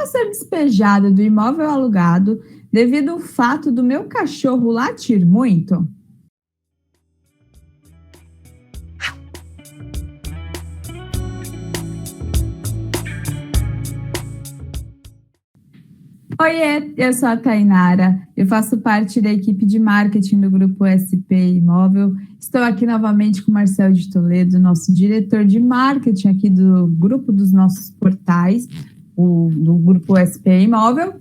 a ser despejada do imóvel alugado devido ao fato do meu cachorro latir muito? Oiê, eu sou a Tainara, eu faço parte da equipe de marketing do Grupo SP Imóvel. Estou aqui novamente com o Marcelo de Toledo, nosso diretor de marketing aqui do grupo dos nossos portais, do Grupo SP Imóvel.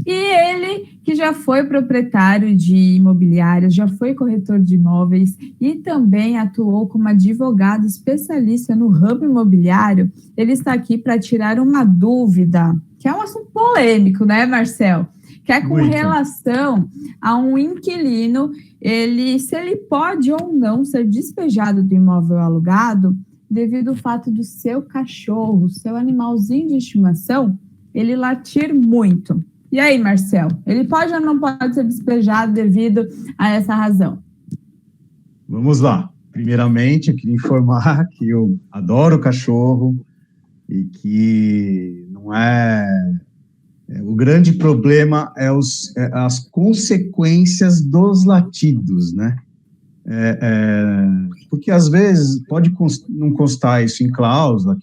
E ele, que já foi proprietário de imobiliárias, já foi corretor de imóveis e também atuou como advogado especialista no ramo imobiliário, ele está aqui para tirar uma dúvida, que é um assunto polêmico, né, Marcel? Que é com relação a um inquilino, se ele pode ou não ser despejado do imóvel alugado devido ao fato do seu cachorro, seu animalzinho de estimação, ele latir muito. E aí, Marcel, ele pode ou não pode ser despejado devido a essa razão? Vamos lá. Primeiramente, eu queria informar que eu adoro cachorro e que não o grande problema é as consequências dos latidos, né? Porque às vezes pode não constar isso em cláusula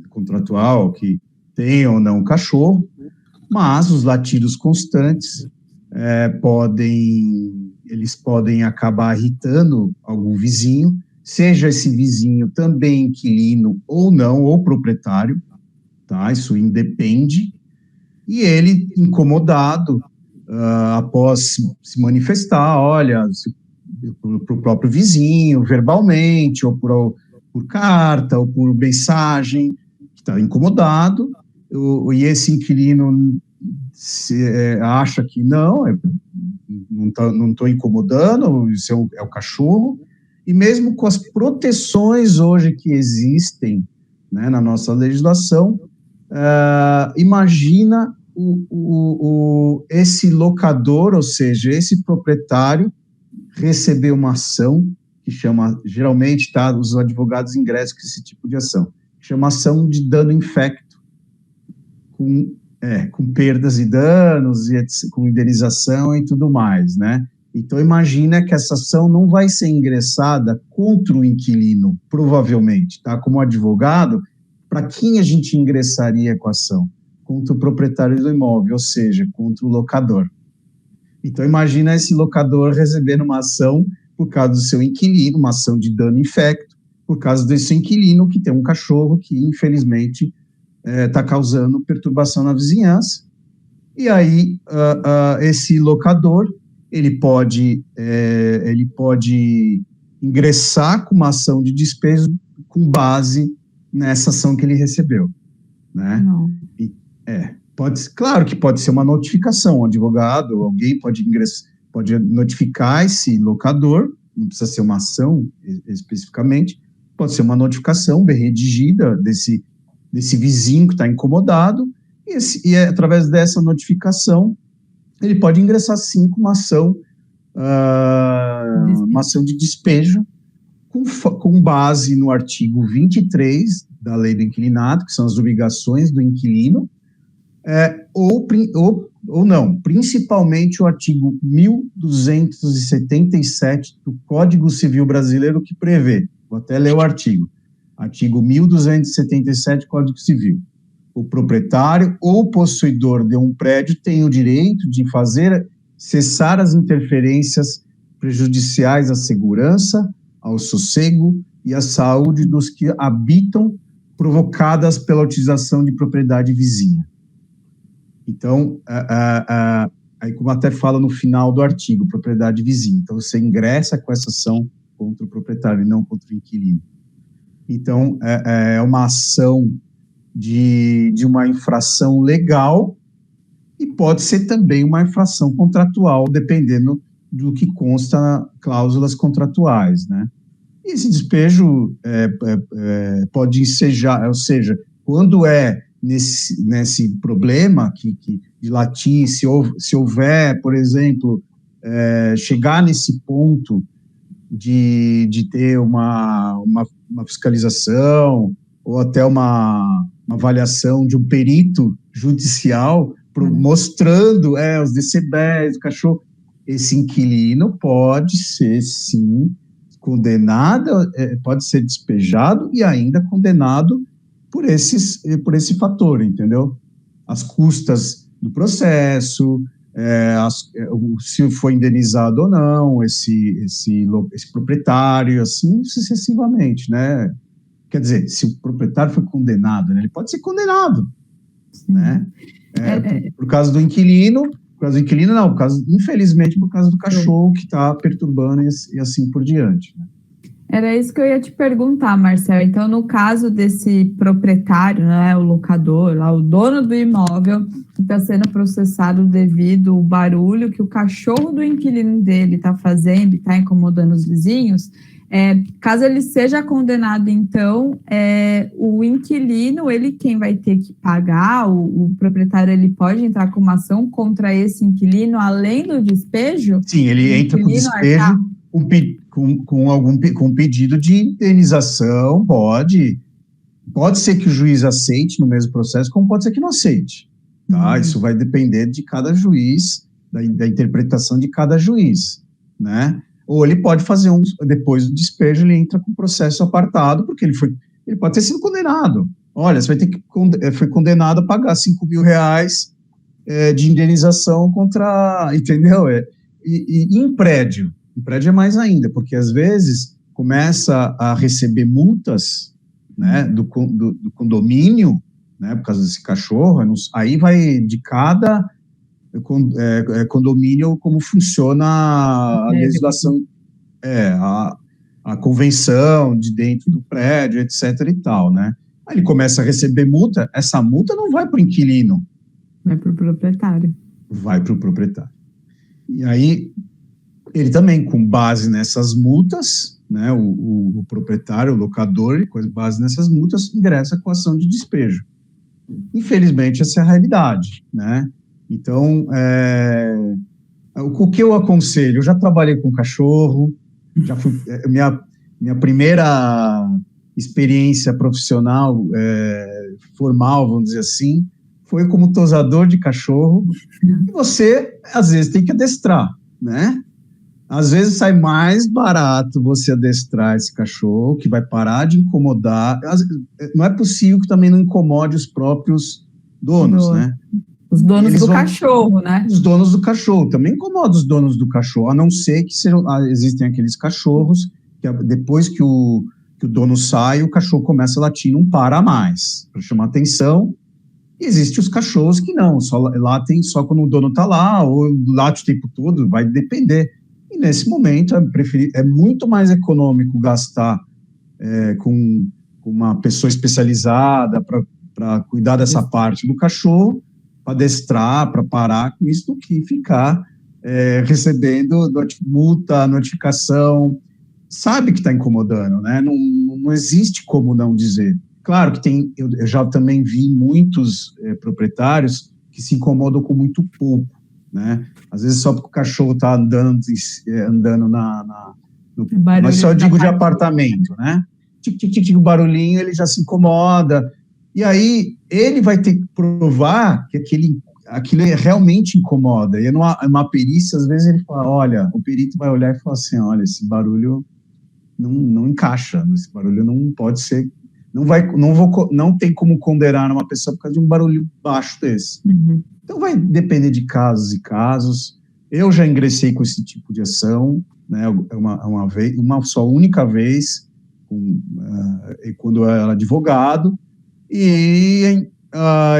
contratual, que tem ou não cachorro, mas os latidos constantes podem acabar irritando algum vizinho, seja esse vizinho também inquilino ou não, ou proprietário, tá? Isso independe. E ele, incomodado, após se manifestar, olha, para o próprio vizinho, verbalmente, ou por carta, ou por mensagem, que está incomodado, e esse inquilino acha que não estou incomodando, isso é o cachorro, e mesmo com as proteções hoje que existem, né, na nossa legislação, imagina esse locador, ou seja, esse proprietário, receber uma ação que chama, geralmente, tá, os advogados ingressam com esse tipo de ação, chama ação de dano infecto, com perdas e danos, com indenização e tudo mais, né? Então, imagina que essa ação não vai ser ingressada contra o inquilino, provavelmente, tá? Como advogado, para quem a gente ingressaria com a ação? Contra o proprietário do imóvel, ou seja, contra o locador. Então, imagina esse locador recebendo uma ação por causa do seu inquilino, uma ação de dano infecto, por causa desse inquilino que tem um cachorro que, infelizmente, está causando perturbação na vizinhança. E aí, esse locador, ele pode ingressar com uma ação de despejo com base nessa ação que ele recebeu, né? Claro que pode ser uma notificação, um advogado, alguém pode notificar esse locador, não precisa ser uma ação especificamente, pode ser uma notificação bem redigida desse vizinho que está incomodado, e através dessa notificação, ele pode ingressar sim com uma ação de despejo, com base no artigo 23 da Lei do Inquilinato, que são as obrigações do inquilino, ou não, principalmente o artigo 1277 do Código Civil Brasileiro, que prevê, vou até ler o artigo 1277 Código Civil. O proprietário ou possuidor de um prédio tem o direito de fazer cessar as interferências prejudiciais à segurança, ao sossego e à saúde dos que habitam, provocadas pela utilização de propriedade vizinha. Então, aí como até fala no final do artigo, propriedade vizinha. Então, você ingressa com essa ação contra o proprietário e não contra o inquilino. Então, é uma ação de uma infração legal e pode ser também uma infração contratual, dependendo do que consta cláusulas contratuais, né? E esse despejo pode ensejar, ou seja, quando nesse problema de latir, se houver, por exemplo, chegar nesse ponto de ter uma fiscalização ou até uma uma avaliação de um perito judicial mostrando os decibéis do cachorro. Esse inquilino pode ser, sim, condenado, pode ser despejado e ainda condenado por esse fator, entendeu? As custas do processo, se foi indenizado ou não, esse proprietário, assim sucessivamente, né? Quer dizer, se o proprietário foi condenado, né, ele pode ser condenado, né? Por causa do inquilino, infelizmente, por causa do cachorro que está perturbando e assim por diante, né? Era isso que eu ia te perguntar, Marcel. Então, no caso desse proprietário, né, o locador, lá, o dono do imóvel, que está sendo processado devido ao barulho que o cachorro do inquilino dele está fazendo e está incomodando os vizinhos, caso ele seja condenado, então, o inquilino, ele quem vai ter que pagar, o proprietário, ele pode entrar com uma ação contra esse inquilino, além do despejo? Sim, ele entra com despejo, com pedido de indenização, pode ser que o juiz aceite no mesmo processo, como pode ser que não aceite, tá? Isso vai depender de cada juiz, da interpretação de cada juiz, né? Ou ele pode fazer depois do despejo, ele entra com processo apartado, porque ele pode ter sido condenado. Olha, você vai ter que, foi condenado a pagar R$5.000 de indenização contra, entendeu? E em prédio é mais ainda, porque às vezes começa a receber multas, né, do condomínio, né, por causa desse cachorro, aí vai de cada condomínio como funciona a legislação, a convenção de dentro do prédio, etc. e tal, né? Aí ele começa a receber multa, essa multa não vai para o inquilino. Vai para o proprietário. Vai para o proprietário. E aí, ele também, com base nessas multas, né, o proprietário, o locador, com base nessas multas, ingressa com ação de despejo. Infelizmente, essa é a realidade, né? Então, o que eu aconselho? Eu já trabalhei com cachorro, já fui, minha primeira experiência profissional, formal, vamos dizer assim, foi como tosador de cachorro, e você, às vezes, tem que adestrar, né? Às vezes sai mais barato você adestrar esse cachorro, que vai parar de incomodar. Não é possível que também não incomode os próprios donos, né? Os donos do cachorro, né? Os donos do cachorro, também incomoda os donos do cachorro, a não ser que existem aqueles cachorros que depois que o dono sai, o cachorro começa a latir, não para mais, para chamar atenção. E existem os cachorros que não, só latem só quando o dono está lá, ou late o tempo todo, vai depender. E nesse momento é muito mais econômico gastar com uma pessoa especializada para cuidar dessa parte do cachorro, para adestrar, para parar com isso, do que ficar recebendo multa, notificação, sabe que está incomodando, né? Não existe como não dizer. Claro que eu já também vi muitos proprietários que se incomodam com muito pouco, né? Às vezes só porque o cachorro está andando mas só digo de apartamento, né? Tic, o barulhinho, ele já se incomoda. E aí, ele vai ter que provar que aquilo realmente incomoda. E numa perícia, às vezes ele fala, olha, o perito vai olhar e falar assim, olha, esse barulho não encaixa, esse barulho não pode ser, não tem como condenar uma pessoa por causa de um barulho baixo desse. Uhum. Então vai depender de casos e casos. Eu já ingressei com esse tipo de ação, né, uma só única vez, quando eu era advogado, e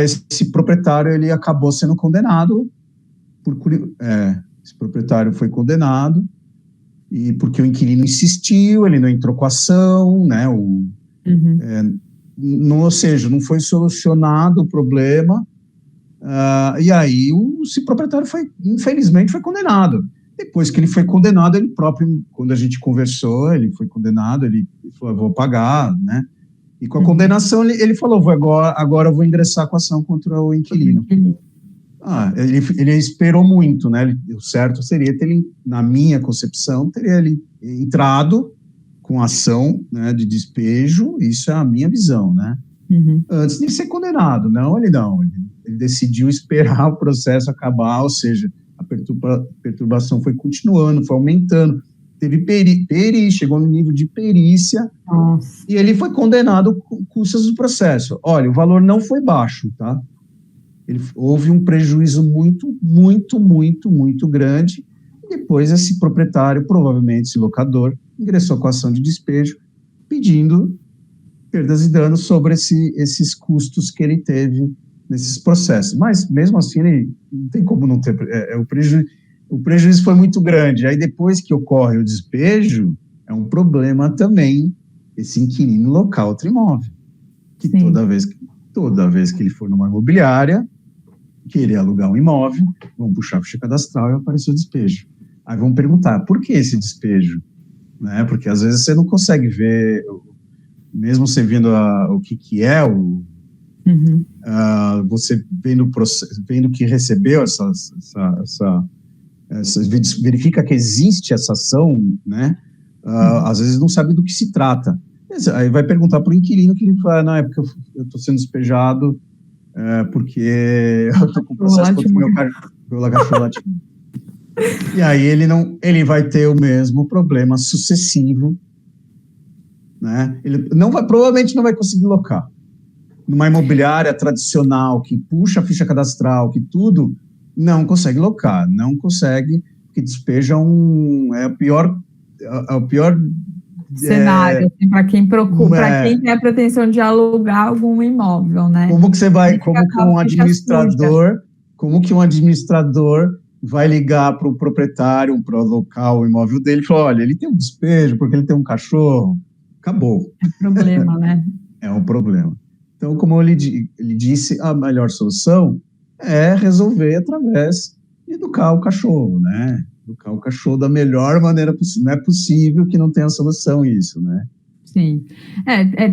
esse proprietário ele acabou sendo condenado, esse proprietário foi condenado, e porque o inquilino insistiu, ele não entrou com a ação, né, ou seja, não foi solucionado o problema, e aí esse proprietário infelizmente foi condenado. Depois que ele foi condenado, ele próprio, quando a gente conversou, ele foi condenado, ele falou, eu vou pagar, né? E com a condenação, ele falou, agora eu vou ingressar com a ação contra o inquilino. Ele esperou muito, né? O certo seria ter ele, na minha concepção, teria ele entrado com ação, né, de despejo, isso é a minha visão, né? antes de ser condenado. Ele decidiu esperar o processo acabar, ou seja, a perturbação foi continuando, foi aumentando, teve chegou no nível de perícia. Nossa. E ele foi condenado com custas do processo. Olha, o valor não foi baixo, tá? Houve um prejuízo muito, muito, muito, muito grande. E depois esse proprietário, provavelmente esse locador, ingressou com a ação de despejo, pedindo perdas e danos sobre esses custos que ele teve nesses processos. Mas, mesmo assim, ele não tem como não ter... O prejuízo foi muito grande. Aí, depois que ocorre o despejo, é um problema também esse inquilino local outro imóvel. Que toda vez que ele for numa imobiliária, querer alugar um imóvel, vão puxar a ficha cadastral e aparecer o despejo. Aí vão perguntar, por que esse despejo? Né? Porque às vezes você não consegue ver, mesmo você vendo o que é você vendo que recebeu verifica que existe essa ação, né? Às vezes não sabe do que se trata. Aí vai perguntar para o inquilino, que ele fala, não, é porque eu estou sendo despejado porque eu estou com processo contra o meu cachorro latindo. E aí ele vai ter o mesmo problema sucessivo, né? Ele provavelmente não vai conseguir locar. Numa imobiliária tradicional, que puxa a ficha cadastral, que tudo, não consegue locar, não consegue, porque despeja é o pior cenário, assim, para quem procura, para quem tem a pretensão de alugar algum imóvel, né? Como que um administrador vai ligar para o proprietário, para alocar o imóvel dele e falar, olha, ele tem um despejo porque ele tem um cachorro, acabou. É um problema, né? É um problema. Então, como ele disse, a melhor solução é resolver através de educar o cachorro, né? Educar o cachorro da melhor maneira possível. Não é possível que não tenha solução isso, né? Sim.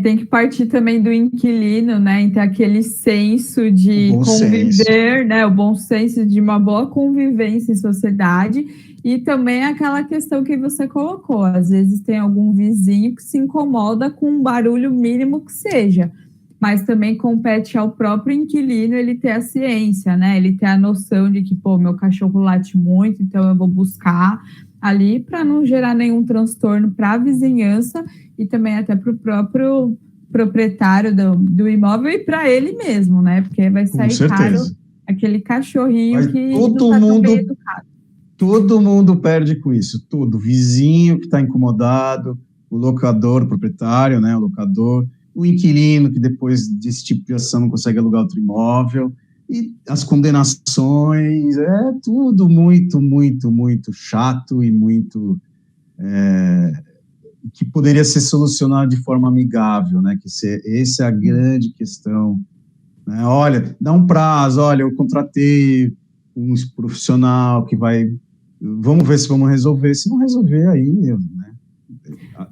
Tem que partir também do inquilino, né? Em ter aquele senso de conviver, né? O bom senso de uma boa convivência em sociedade. E também aquela questão que você colocou. Às vezes tem algum vizinho que se incomoda com um barulho mínimo que seja. Mas também compete ao próprio inquilino ele ter a ciência, né? Ele ter a noção de que, meu cachorro late muito, então eu vou buscar ali para não gerar nenhum transtorno para a vizinhança e também até para o próprio proprietário do imóvel e para ele mesmo, né? Porque vai sair caro aquele cachorrinho que não está tão bem educado. Todo mundo perde com isso, tudo. Vizinho que está incomodado, o locador, o proprietário, né? O locador, o inquilino que depois desse tipo de ação não consegue alugar outro imóvel, e as condenações, é tudo muito, muito, muito chato e muito que poderia ser solucionado de forma amigável, né? Essa é a grande questão. Né? Olha, dá um prazo, olha, eu contratei um profissional que vai, vamos ver se vamos resolver, se não resolver aí, né?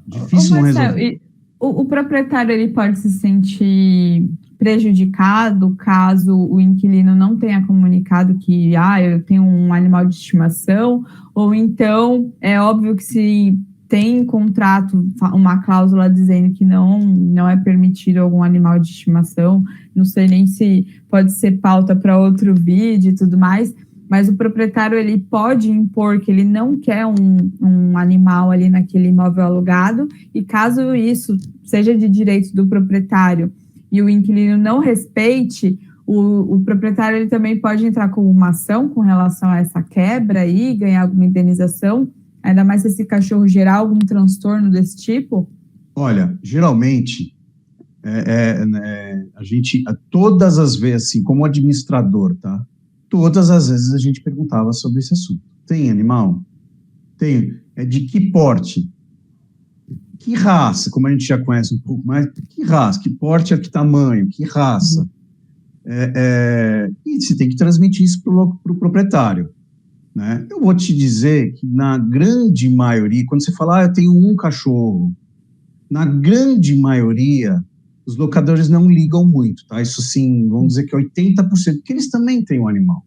Difícil não resolver. O proprietário ele pode se sentir prejudicado caso o inquilino não tenha comunicado que eu tenho um animal de estimação, ou então é óbvio que se tem contrato, uma cláusula dizendo que não é permitido algum animal de estimação, não sei nem se pode ser pauta para outro vídeo e tudo mais, mas o proprietário ele pode impor que ele não quer um animal ali naquele imóvel alugado, e caso isso seja de direito do proprietário e o inquilino não respeite, o proprietário ele também pode entrar com uma ação com relação a essa quebra e ganhar alguma indenização, ainda mais se esse cachorro gerar algum transtorno desse tipo? Olha, geralmente, a gente, todas as vezes, assim, como administrador, tá? Todas as vezes a gente perguntava sobre esse assunto. Tem animal? Tem. É de que porte? Que raça? Como a gente já conhece um pouco mais, que raça? Que porte, que tamanho? Que raça? E você tem que transmitir isso para o proprietário. Né? Eu vou te dizer que na grande maioria, quando você fala, eu tenho um cachorro, na grande maioria, os locadores não ligam muito, tá? Isso sim, vamos dizer que 80%, porque eles também têm um animal.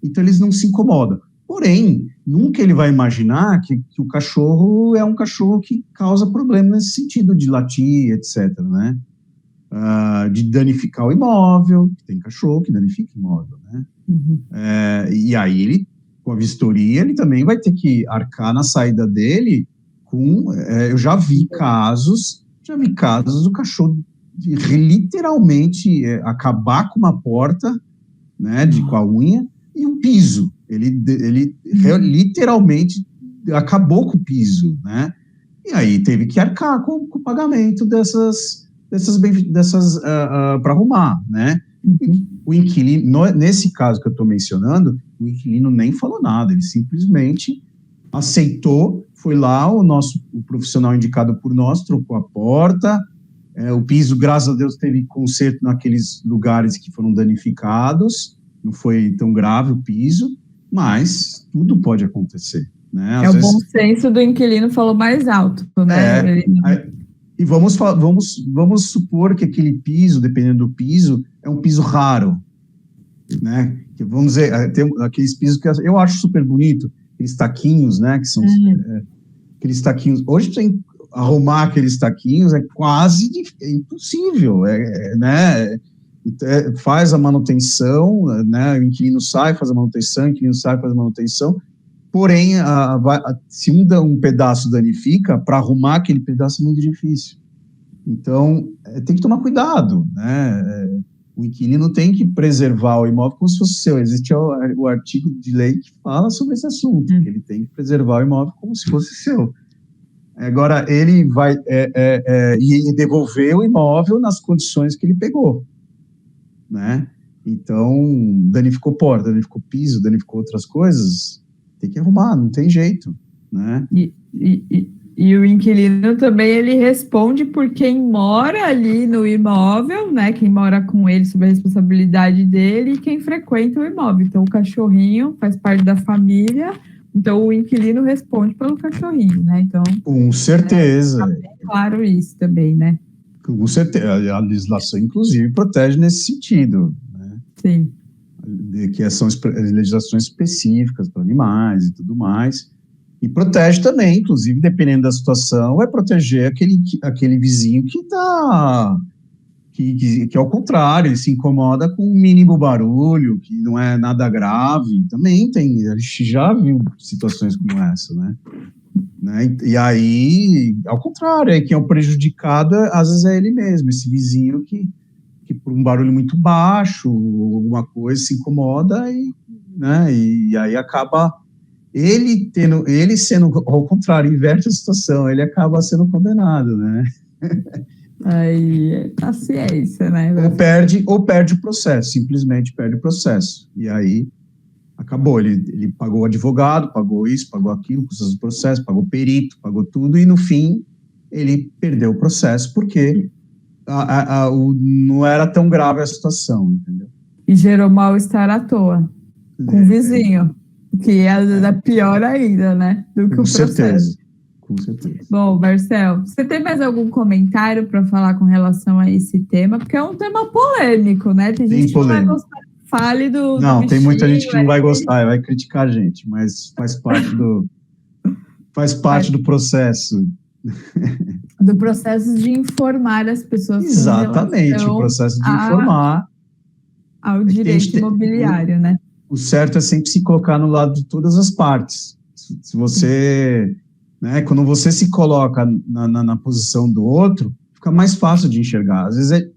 Então eles não se incomodam. Porém, nunca ele vai imaginar que o cachorro é um cachorro que causa problema nesse sentido de latir, etc, né? de danificar o imóvel, tem cachorro que danifica o imóvel, né? E aí ele, com a vistoria, ele também vai ter que arcar na saída dele com, eu já vi casos do cachorro literalmente acabar com uma porta, né, com a unha, e um piso. Ele literalmente acabou com o piso, né? E aí teve que arcar com o pagamento dessas para arrumar, né? O inquilino, nesse caso que eu estou mencionando, o inquilino nem falou nada, ele simplesmente aceitou, foi lá, o profissional indicado por nós trocou a porta, o piso, graças a Deus, teve conserto naqueles lugares que foram danificados, não foi tão grave o piso, mas tudo pode acontecer, né? Às vezes, bom senso do inquilino falou mais alto, né? E vamos supor que aquele piso, dependendo do piso, é um piso raro, né? Que, vamos dizer, tem aqueles pisos que eu acho super bonito, aqueles taquinhos, né? Que são aqueles taquinhos. Hoje tem arrumar aqueles taquinhos é quase impossível, né? Faz a manutenção, né? O inquilino sai, faz a manutenção, o inquilino sai, faz a manutenção. Porém, se um pedaço danifica, para arrumar aquele pedaço é muito difícil. Então, tem que tomar cuidado, né? O inquilino tem que preservar o imóvel como se fosse seu. Existe o artigo de lei que fala sobre esse assunto, que ele tem que preservar o imóvel como se fosse seu. Agora, ele vai devolver o imóvel nas condições que ele pegou, né? Então, danificou porta, danificou piso, danificou outras coisas, tem que arrumar, não tem jeito, né? E o inquilino também, ele responde por quem mora ali no imóvel, né? Quem mora com ele, sob a responsabilidade dele, e quem frequenta o imóvel. Então, o cachorrinho faz parte da família, então o inquilino responde pelo cachorrinho, né? Então, com certeza. Tá bem claro isso também, né? Com certeza. A legislação, inclusive, protege nesse sentido, né? Sim. Que são legislações específicas para animais e tudo mais. E protege também, inclusive, dependendo da situação, vai proteger aquele vizinho que ao contrário, ele se incomoda com um mínimo barulho, que não é nada grave. Também a gente já viu situações como essa, né? E aí, ao contrário, quem é o prejudicado, às vezes é ele mesmo, esse vizinho que por um barulho muito baixo, alguma coisa, se incomoda, né? E aí acaba ele sendo, ao contrário, inverte a situação, ele acaba sendo condenado, né? Aí é paciência, né? Ou perde o processo, simplesmente perde o processo. E aí acabou, ele pagou o advogado, pagou isso, pagou aquilo, custos do processo, pagou perito, pagou tudo, e no fim ele perdeu o processo porque não era tão grave a situação, entendeu? E gerou mal-estar à toa com o vizinho, que é pior ainda, né? Do que o processo. Com certeza. Bom, Marcel, você tem mais algum comentário para falar com relação a esse tema? Porque é um tema polêmico, né? Tem gente que não vai gostar. Fale do Não, bichinho, tem muita gente que não vai gostar, vai criticar a gente, mas faz parte do processo. Do processo de informar as pessoas. Exatamente, o processo de informar ao direito imobiliário, né? O certo é sempre se colocar no lado de todas as partes. Se você, né, quando você se coloca na posição do outro, fica mais fácil de enxergar. Às vezes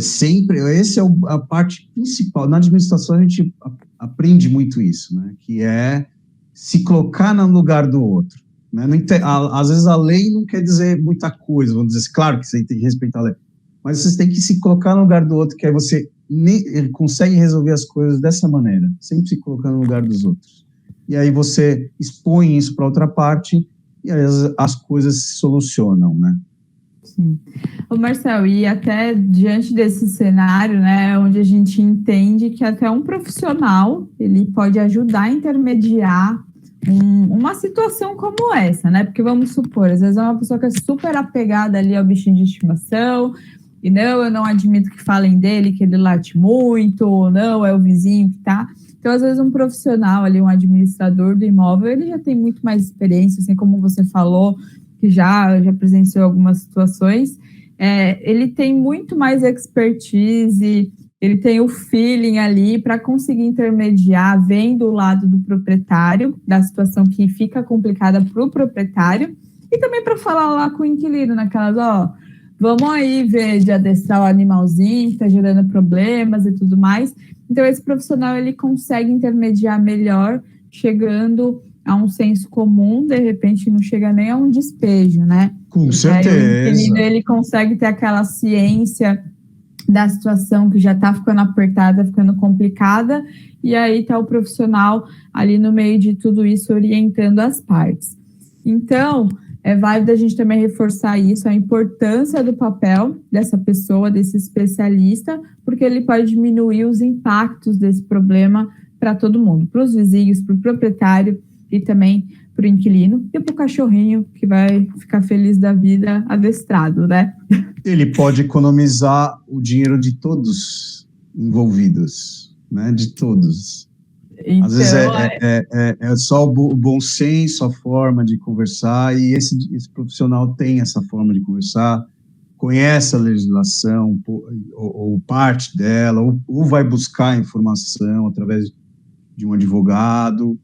sempre, essa é a parte principal. Na administração a gente aprende muito isso, né? Que é se colocar no lugar do outro. Né? Às vezes a lei não quer dizer muita coisa, vamos dizer, claro que você tem que respeitar a lei, mas você tem que se colocar no lugar do outro, que aí você consegue resolver as coisas dessa maneira, sempre se colocando no lugar dos outros. E aí você expõe isso para outra parte e aí as coisas se solucionam, né? Sim. Ô Marcel, e até diante desse cenário, né, onde a gente entende que até um profissional, ele pode ajudar a intermediar uma situação como essa, né? Porque vamos supor, às vezes é uma pessoa que é super apegada ali ao bichinho de estimação, e eu não admito que falem dele, que ele late muito, ou não, é o vizinho que tá. Então, às vezes, um profissional ali, um administrador do imóvel, ele já tem muito mais experiência, assim como você falou, que já presenciou algumas situações, ele tem muito mais expertise, ele tem o feeling ali para conseguir intermediar, vendo o lado do proprietário, da situação que fica complicada para o proprietário, e também para falar lá com o inquilino, naquelas, vamos aí ver de adestrar o animalzinho que está gerando problemas e tudo mais. Então, esse profissional, ele consegue intermediar melhor, chegando a um senso comum, de repente não chega nem a um despejo, né? Com certeza. O inquilino, ele consegue ter aquela ciência da situação que já está ficando apertada, ficando complicada, e aí está o profissional ali no meio de tudo isso, orientando as partes. Então, é válido a gente também reforçar isso, a importância do papel dessa pessoa, desse especialista, porque ele pode diminuir os impactos desse problema para todo mundo, para os vizinhos, para o proprietário e também para o inquilino e para o cachorrinho, que vai ficar feliz da vida adestrado, né? Ele pode economizar o dinheiro de todos envolvidos, né? De todos. Então, às vezes é só o bom senso, a forma de conversar, e esse profissional tem essa forma de conversar, conhece a legislação, ou parte dela, ou vai buscar informação através de um advogado,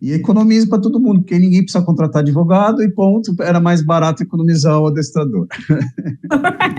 e economiza para todo mundo, porque ninguém precisa contratar advogado, e ponto, era mais barato economizar o adestrador.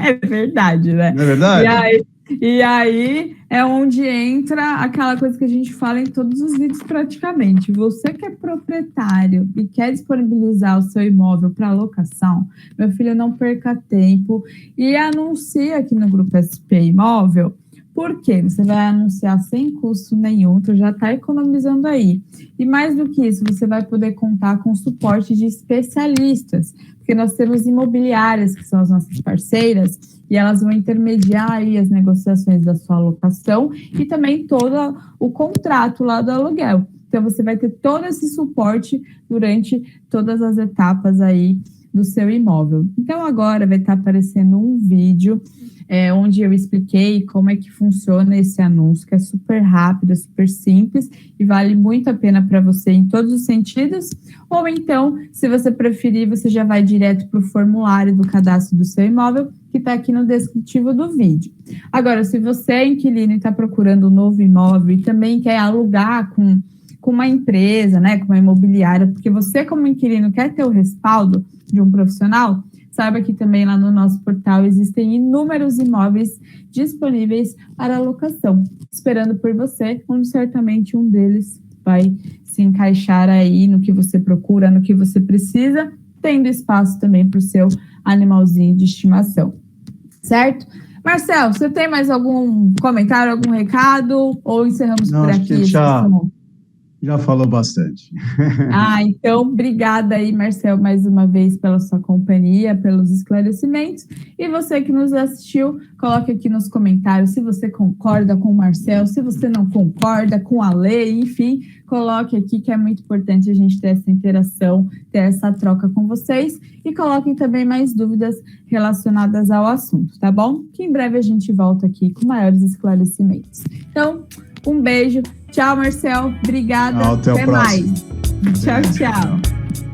É verdade, né? Não é verdade? E aí é onde entra aquela coisa que a gente fala em todos os vídeos praticamente. Você que é proprietário e quer disponibilizar o seu imóvel para locação, meu filho, não perca tempo e anuncie aqui no Grupo SP Imóvel. Por quê? Você vai anunciar sem custo nenhum, então já está economizando aí. E mais do que isso, você vai poder contar com suporte de especialistas, porque nós temos imobiliárias, que são as nossas parceiras, e elas vão intermediar aí as negociações da sua locação e também todo o contrato lá do aluguel. Então, você vai ter todo esse suporte durante todas as etapas aí do seu imóvel. Então, agora vai estar aparecendo um vídeo onde eu expliquei como é que funciona esse anúncio, que é super rápido, é super simples e vale muito a pena para você em todos os sentidos. Ou então, se você preferir, você já vai direto para o formulário do cadastro do seu imóvel, que está aqui no descritivo do vídeo. Agora, se você é inquilino e está procurando um novo imóvel e também quer alugar com uma empresa, né, com uma imobiliária, porque você como inquilino quer ter o respaldo de um profissional, saiba que também lá no nosso portal existem inúmeros imóveis disponíveis para locação, esperando por você, onde certamente um deles vai se encaixar aí no que você procura, no que você precisa, tendo espaço também para o seu animalzinho de estimação, certo? Marcel, você tem mais algum comentário, algum recado, ou encerramos por aqui? Já falou bastante. Então, obrigada aí, Marcel, mais uma vez pela sua companhia, pelos esclarecimentos. E você que nos assistiu, coloque aqui nos comentários se você concorda com o Marcel, se você não concorda com a lei, enfim, coloque aqui que é muito importante a gente ter essa interação, ter essa troca com vocês. E coloquem também mais dúvidas relacionadas ao assunto, tá bom? Que em breve a gente volta aqui com maiores esclarecimentos. Então, um beijo. Tchau, Marcel. Obrigada. Até mais. Tchau, tchau.